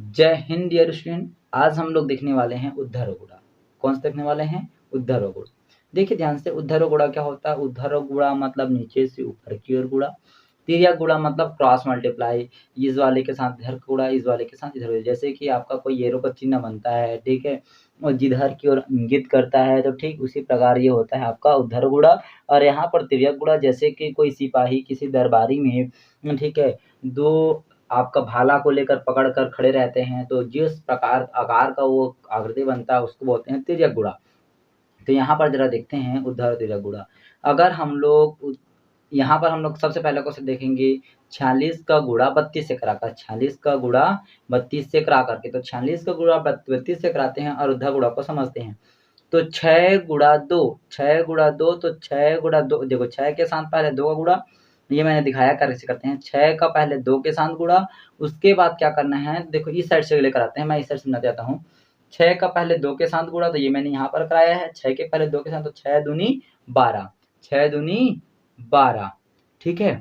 जय Hind dear student. आज हम लोग देखने वाले हैं उद्धर गुणा। कौन सा देखने वाले हैं? उद्धर गुण। देखिए ध्यान से, उद्धर गुणा क्या होता है? उद्धर गुणा मतलब नीचे से ऊपर की ओर गुणा। तिर्यक गुणा मतलब क्रॉस मल्टीप्लाई, इस वाले के साथ इधर गुणा, इस वाले के साथ इधर। जैसे कि आपका कोई एरो का चिन्ह बनता है, ठीक है, और जिधर की ओर इंगित करता है, तो ठीक उसी प्रकार ये होता है आपका उद्धर गुणा। और यहाँ पर तिर्यक गुणा, जैसे कि कोई सिपाही किसी दरबारी में, ठीक है, दो आपका भाला को लेकर पकड़ कर खड़े रहते हैं, तो जिस प्रकार आकार का वो आकृति बनता है उसको बोलते हैं तिर्यक गुणा। तो यहाँ पर जरा देखते हैं उद्धर तिर्यक गुणा। अगर हम लोग यहाँ पर हम लोग सबसे पहले क्वेश्चन देखेंगे, 46 का गुणा 32 से कराकर, 46 का गुणा 32 से करा करके, तो 46 का गुणा 32 से कराते हैं और उद्धर गुणा को समझते हैं। तो 6 गुणा 2, 6 गुणा 2, तो 6 गुणा 2, देखो 6 के साथ पहले 2 का गुणा, ये मैंने दिखाया कैसे करते हैं। 6 का पहले 2 के साथ गुणा, उसके बाद क्या करना है, देखो इस साइड से लेकर आते हैं, मैं इस साइड से समझा देता हूँ। 6 का पहले 2 के साथ गुणा, तो ये मैंने यहाँ पर कराया है। 6 के पहले 2 के साथ, तो 6 दूनी 12, 6 दूनी 12, ठीक है।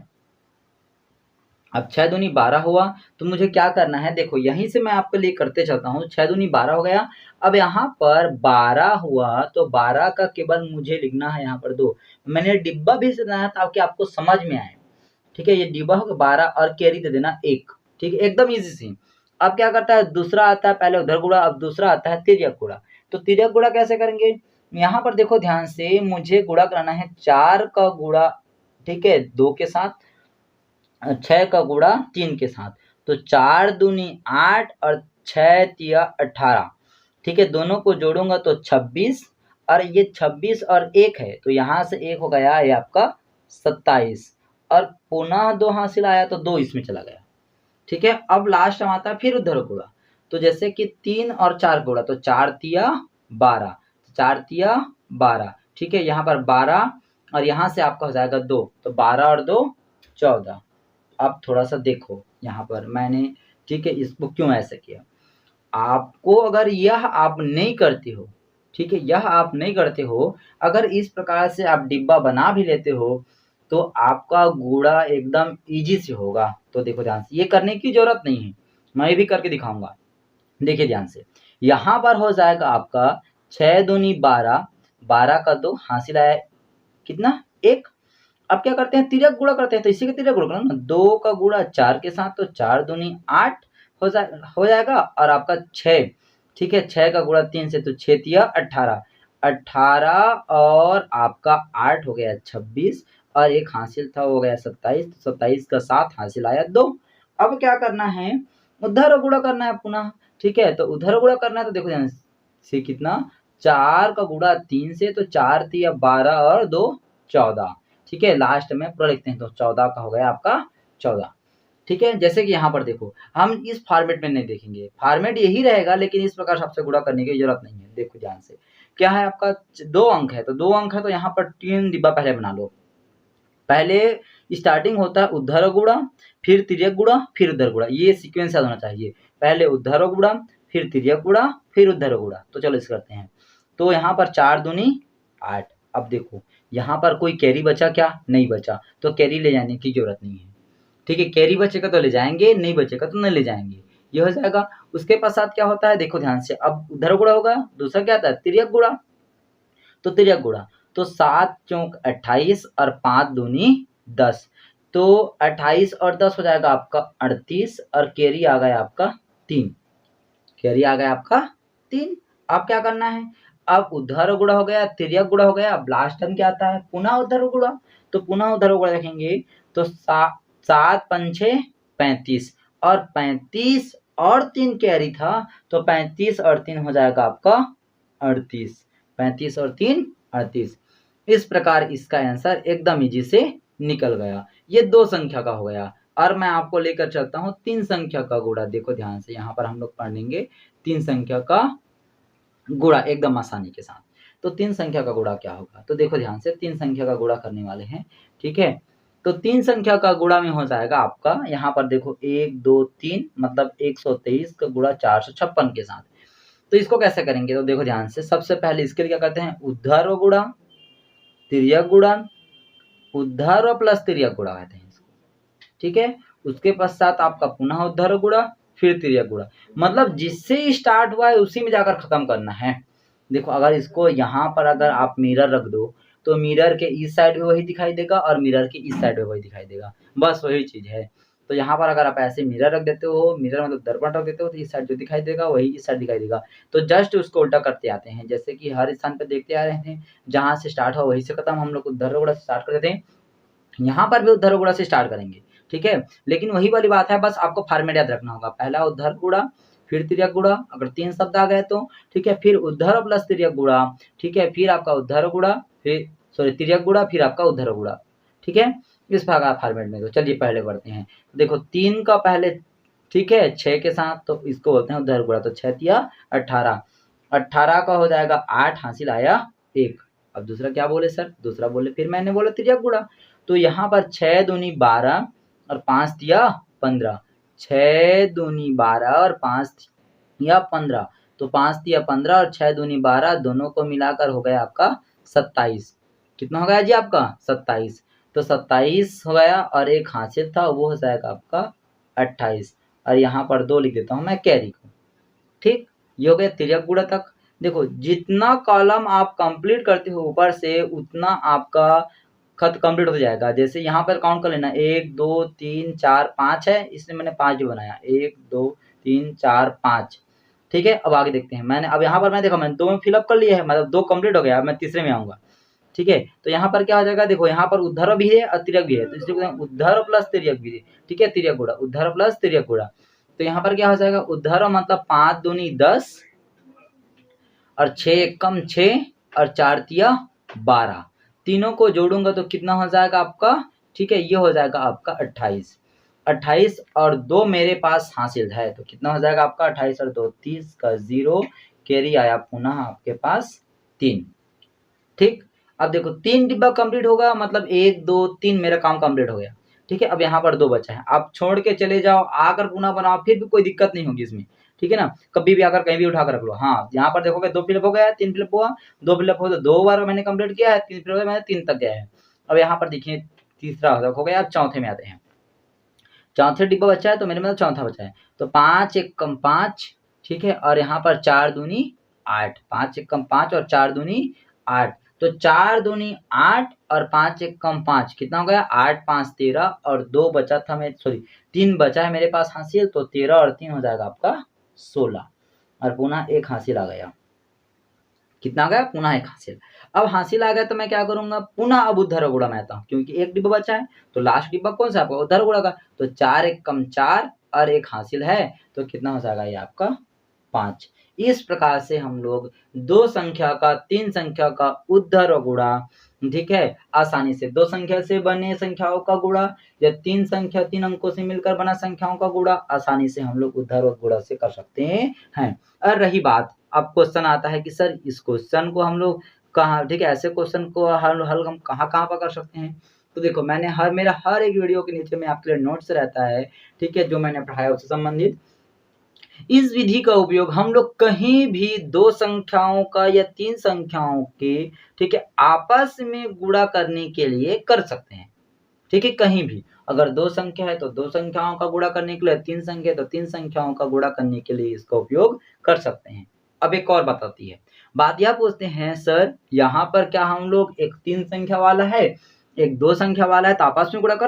अब 6 दूनी 12 हुआ, तो मुझे क्या करना है, देखो यहीं से मैं आपके लिए करते चलता हूँ। 6 दूनी 12 हो गया। अब यहाँ पर 12 हुआ, तो 12 का केवल मुझे लिखना है यहाँ पर 2। मैंने डिब्बा भी बनाया ताकि आपको समझ में आए, ठीक है। ये डिब्बा होगा 12 और कैरी दे देना 1, ठीक है, एकदम इजी सी। अब क्या करता है, दूसरा आता है, पहले उधर गुणा, अब दूसरा आता है तिर्यक गुणा। तो तिर्यक गुणा कैसे करेंगे, यहाँ पर देखो ध्यान से, मुझे गुणा कराना है 4 का गुणा, ठीक है, 2 के साथ, 6 का गुणा 3 के साथ, तो 4 दूनी 8 और 6 तिया 18, ठीक है। दोनों को जोड़ूंगा तो 26, और ये 26 और 1 है, तो यहाँ से 1 हो गया ये आपका 27, और पुनः 2 हासिल आया तो 2 इसमें चला गया, ठीक है। अब लास्ट में आता है फिर उधर गुणा। तो जैसे कि 3 और 4 गुणा, तो 4 तिया 12, 4 तिया 12, ठीक है। यहाँ पर 12 और यहाँ से आपका हो जाएगा 2, तो 12 और 2 14। अब थोड़ा सा देखो यहाँ पर मैंने, ठीक है, इसको क्यों ऐसे किया। आपको अगर यह आप नहीं करते हो, ठीक है, यह आप नहीं करते हो, अगर इस प्रकार से आप डिब्बा बना भी लेते हो, तो आपका गुणा एकदम इजी से होगा। तो देखो ध्यान से, ये करने की जरूरत नहीं है, मैं भी करके दिखाऊंगा। देखिए ध्यान से, यहाँ पर हो जाएगा आपका 6 दूनी 12, 12 का 2 हासिल आया कितना 1। अब क्या करते हैं, तिर्यक गुणा करते हैं, तो इसी का तिर्यक गुणा करना ना, 2 का गुणा 4 के साथ, तो 4 दूनी 8 हो जाएगा, और आपका 6, ठीक है, 6 का गुणा 3 से, तो 6 तिया 18, 18 और आपका 8 हो गया 26, और एक हासिल था हो गया 27, तो 27 का 7 हासिल आया 2। अब क्या करना है, उधर गुणा करना है पुनः, ठीक है। तो उधर गुणा करना है, तो देखो ध्यान से कितना, 4 का गुणा 3 से, तो 4 तिया 12 और 2 14, ठीक है। लास्ट में पूरा लिखते हैं, तो 14 का हो गया आपका 14, ठीक है। जैसे कि यहाँ पर देखो, हम इस फॉर्मेट में नहीं देखेंगे, फॉर्मेट यही रहेगा, लेकिन इस प्रकार सबसे गुणा करने की जरूरत नहीं है। देखो ध्यान से, क्या है आपका 2 अंक है, तो 2 अंक है, तो यहाँ पर 3 डिब्बा पहले बना लो। पहले स्टार्टिंग होता है उद्धर गुणा, फिर तिर्यक गुणा, फिर उद्धर गुणा, ये सीक्वेंस याद होना चाहिए। पहले उद्धर गुणा, फिर तिर्यक गुणा, फिर उद्धर गुणा। तो चलो इस करते हैं। तो यहाँ पर 4 दूनी 8। अब देखो यहाँ पर कोई कैरी बचा क्या? नहीं बचा, तो कैरी ले जाने की जरूरत नहीं है, ठीक है। कैरी बचेगा तो ले जाएंगे, नहीं बचेगा तो नहीं ले जाएंगे, ये हो जाएगा। उसके पश्चात क्या होता है, देखो ध्यान से, अब उद्धर गुणा होगा, दूसरा क्या आता है, तिर्यक गुणा। तो तिर्यक गुणा, तो 7 चौक 28 और 5 दूनी 10, तो 28 और 10 हो जाएगा आपका 38, और कैरी आ गया आपका 3, कैरी आ गया आपका 3। अब क्या करना है, अब उद्धर गुणा हो गया, तिर्यक गुणा हो गया, अब लास्ट टाइम क्या आता है, पुनः उद्धर गुणा। तो पुनः उद्धर गुणा देखेंगे, तो 7 पंछे 35, और 35 और 3 कैरी था, तो 35 और 3 हो जाएगा आपका 38, 35 और 3 38। इस प्रकार इसका आंसर एकदम इजी से निकल गया। ये 2 संख्या का हो गया, और मैं आपको लेकर चलता हूँ 3 संख्या का गुणा। देखो ध्यान से, यहाँ पर हम लोग पढ़ लेंगे 3 संख्या का गुणा एकदम आसानी के साथ। तो 3 संख्या का गुणा क्या होगा, तो देखो ध्यान से, 3 संख्या का गुणा करने वाले हैं, ठीक है। तो 3 संख्या का गुणा में हो जाएगा आपका, यहाँ पर देखो 1 2 3, मतलब 123 का गुणा 456 के साथ। तो इसको कैसे करेंगे, तो देखो ध्यान से, सबसे पहले इसके लिए क्या करते हैं, उद्धर गुणा, तिर्यक गुणा, उद्धर प्लस तिर्यक गुणा कहते हैं इसको, ठीक है। उसके पश्चात आपका पुनः उद्धर गुणा, फिर तिर्यक गुणा, मतलब जिससे स्टार्ट हुआ है उसी में जाकर खत्म करना है। देखो अगर इसको यहाँ पर अगर आप मिरर रख दो तो मिरर के इस साइड में वही दिखाई देगा और मिरर के इस साइड में वही दिखाई देगा, बस वही चीज है। तो यहाँ पर अगर आप ऐसे मिरर रख देते हो, मिरर मतलब दर्पण रख देते हो, तो इस साइड जो दिखाई देगा वही इस साइड दिखाई देगा। तो जस्ट उसको उल्टा करते आते हैं, जैसे कि हर स्थान पे देखते आ रहे हैं, जहाँ से स्टार्ट हो वहीं से खत्म, हम लोग ऊर्ध्वाधर गुणा से स्टार्ट कर देते हैं। यहाँ पर भी ऊर्ध्वाधर गुणा से स्टार्ट करेंगे, ठीक है। लेकिन वही वाली बात है, बस आपको फॉर्मेट याद रखना होगा, पहला ऊर्ध्वाधर गुणा, फिर तिर्यक गुणा, अगर 3 शब्द आ गए तो, ठीक है, फिर ऊर्ध्वाधर प्लस तिर्यक गुणा, ठीक है, फिर आपका ऊर्ध्वाधर गुणा, फिर सॉरी तिर्यक गुणा, फिर आपका ऊर्ध्वाधर गुणा, ठीक है, इस प्रकार फॉर्मेट में। तो चलिए पहले बढ़ते हैं। देखो 3 का पहले, ठीक है, 6 के साथ, तो इसको बोलते हैं ऊर्ध्वाधर गुणा, तो 6 तिया 18, 18 का हो जाएगा 8, हासिल आया 1। अब दूसरा क्या बोले सर, दूसरा बोले फिर मैंने बोला तिर्यक गुणा, तो यहाँ पर 6 दूनी 12 और 5 तिया 15, 6 दूनी 12 और 5 तिया 15, तो 5 तिया 15 और 6 दूनी 12 दोनों को मिलाकर हो गया आपका 27। कितना हो गया जी आपका 27, तो 27 हो गया और एक हासिल था वो हो जाएगा आपका 28, और यहाँ पर 2 लिख देता हूँ मैं कैरी को, ठीक। ये हो गया तिर्यक गुणा तक। देखो जितना कॉलम आप कंप्लीट करते हो ऊपर से उतना आपका खत कंप्लीट हो जाएगा। जैसे यहाँ पर काउंट कर लेना, 1 2 3 4 5 है, इसलिए मैंने 5 भी बनाया, 1 2 3 4 5, ठीक है। अब आगे देखते हैं, मैंने अब यहाँ पर मैं देखा मैंने 2 में फिलअप कर लिया है, मतलब 2 कंप्लीट हो गया, अब मैं तीसरे में आऊंगा, ठीक है। तो यहाँ पर क्या हो जाएगा, देखो यहाँ पर उद्धर भी है और तिर्यक भी है, तो इसलिए उद्धर प्लस तिर्यक भी है, ठीक है, तिर्यक गुणा, उद्धर प्लस तिर्यक गुणा। तो यहाँ पर क्या हो जाएगा, उद्धर मतलब 5 दूनी 10 और 6 एकम 6 और 4 तिया 12, तीनों को जोड़ूंगा तो कितना हो जाएगा आपका, ठीक है, ये हो जाएगा आपका 28, 28 और 2 मेरे पास हासिल है, तो कितना हो जाएगा आपका 28 और 2 30 का 0, कैरी आया पुनः आपके पास 3, ठीक। अब देखो 3 डिब्बा कंप्लीट होगा, मतलब 1 2 3 मेरा काम कंप्लीट हो गया, ठीक है। अब यहाँ पर 2 बचा है, आप छोड़ के चले जाओ, आकर पुनः बनाओ, फिर भी कोई दिक्कत नहीं होगी इसमें, ठीक है ना, कभी भी आकर कहीं भी उठा कर रख लो। हाँ यहाँ पर देखोगे 2 फिलअप हो गया है, 3 फिलअप हुआ, 2 फिलअप हो, तो 2 बार मैंने कंप्लीट किया है, 3 फिलअप मैंने 3 तक गया है। अब यहाँ पर देखिए तीसरा हो गया, अब चौथे में आते हैं, चौथे डिब्बा बचा है, तो मेरे मतलब चौथा बचा है, तो 5 एकम 5, ठीक है, और यहाँ पर 4 दूनी 8, 5 एकम 5 और 4 दूनी 8, तो 4 दूनी 8 और 5 एकम 5 कितना हो गया, 8 5 13 और 2 बचा था, मैं सॉरी 3 बचा है मेरे पास हासिल, तो 13 और 3 हो जाएगा आपका 16, और पुनः एक हासिल आ गया, कितना आ गया, पुनः एक हासिल। अब हासिल आ गया तो मैं क्या करूंगा, पुनः अब उद्धर गुणा में आता हूँ, क्योंकि एक डिब्बा बचा है, तो लास्ट डिब्बा कौन सा आपका उद्धर गुणा का, तो 4 एकम 4 और एक हासिल है, तो कितना हो जाएगा ये आपका 5। इस प्रकार से हम लोग 2 संख्या का 3 संख्या का उद्धर गुणा, ठीक है, आसानी से 2 संख्या से बने संख्याओं का गुणा या 3 संख्या 3 अंकों से मिलकर बना संख्याओं का गुणा आसानी से हम लोग उद्धर और गुणा से कर सकते हैं। और रही बात, अब क्वेश्चन आता है कि सर इस क्वेश्चन को हम लोग कहाँ, ठीक है, ऐसे क्वेश्चन को हल हम कहाँ पर कर सकते हैं। तो देखो मैंने मेरा हर एक वीडियो के नीचे में आपके लिए नोट्स रहता है, ठीक है, जो मैंने पढ़ाया उससे संबंधित। इस विधि का उपयोग हम लोग कहीं भी 2 संख्याओं का या 3 संख्याओं के, ठीक है, आपस में गुणा करने के लिए कर सकते हैं, ठीक है, कहीं भी अगर 2 संख्या है तो 2 संख्याओं का गुणा करने के लिए, 3 संख्या है तो 3 संख्याओं का गुणा करने के लिए इसका उपयोग कर सकते हैं। अब एक और बताती है, बात यह पूछते हैं सर यहाँ पर क्या हम लोग एक 3 संख्या वाला है, एक 2 संख्या वाला है, तो आपस में गुणा कर सकते हैं?